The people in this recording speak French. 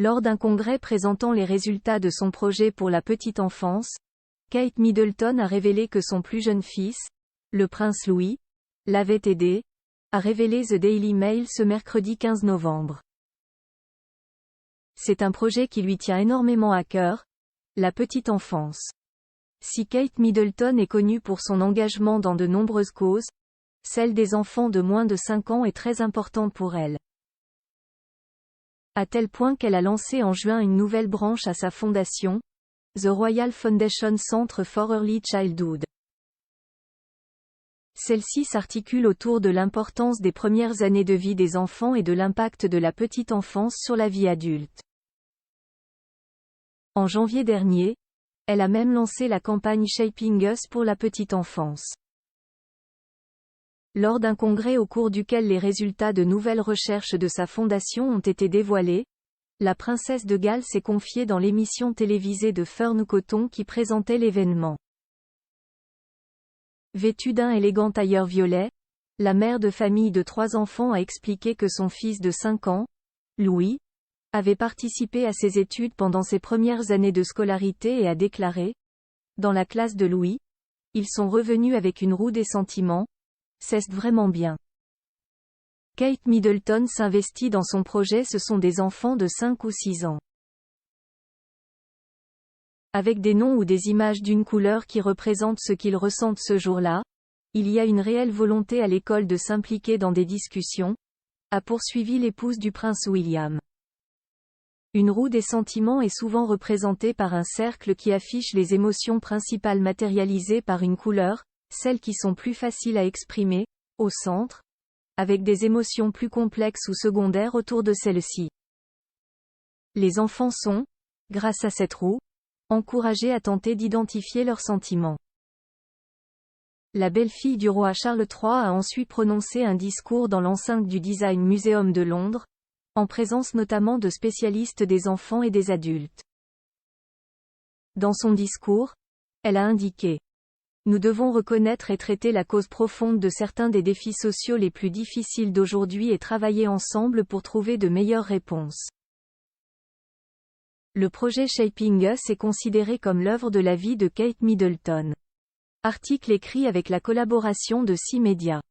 Lors d'un congrès présentant les résultats de son projet pour la petite enfance, Kate Middleton a révélé que son plus jeune fils, le prince Louis, l'avait aidé, a révélé The Daily Mail ce mercredi 15 novembre. C'est un projet qui lui tient énormément à cœur, la petite enfance. Si Kate Middleton est connue pour son engagement dans de nombreuses causes, celle des enfants de moins de 5 ans est très importante pour elle. À tel point qu'elle a lancé en juin une nouvelle branche à sa fondation, The Royal Foundation Centre for Early Childhood. Celle-ci s'articule autour de l'importance des premières années de vie des enfants et de l'impact de la petite enfance sur la vie adulte. En janvier dernier, elle a même lancé la campagne Shaping Us pour la petite enfance. Lors d'un congrès au cours duquel les résultats de nouvelles recherches de sa fondation ont été dévoilés, la princesse de Galles s'est confiée dans l'émission télévisée de Fern Coton qui présentait l'événement. Vêtue d'un élégant tailleur violet, la mère de famille de 3 enfants a expliqué que son fils de 5 ans, Louis, avait participé à ses études pendant ses premières années de scolarité et a déclaré: « Dans la classe de Louis, ils sont revenus avec une roue des sentiments, c'est vraiment bien. » Kate Middleton s'investit dans son projet. Ce sont des enfants de 5 ou 6 ans. Avec des noms ou des images d'une couleur qui représentent ce qu'ils ressentent ce jour-là, il y a une réelle volonté à l'école de s'impliquer dans des discussions, a poursuivi l'épouse du prince William. Une roue des sentiments est souvent représentée par un cercle qui affiche les émotions principales matérialisées par une couleur, celles qui sont plus faciles à exprimer, au centre, avec des émotions plus complexes ou secondaires autour de celles-ci. Les enfants sont, grâce à cette roue, encouragés à tenter d'identifier leurs sentiments. La belle-fille du roi Charles III a ensuite prononcé un discours dans l'enceinte du Design Museum de Londres, en présence notamment de spécialistes des enfants et des adultes. Dans son discours, elle a indiqué: « Nous devons reconnaître et traiter la cause profonde de certains des défis sociaux les plus difficiles d'aujourd'hui et travailler ensemble pour trouver de meilleures réponses. » Le projet Shaping Us est considéré comme l'œuvre de la vie de Kate Middleton. Article écrit avec la collaboration de 6 médias.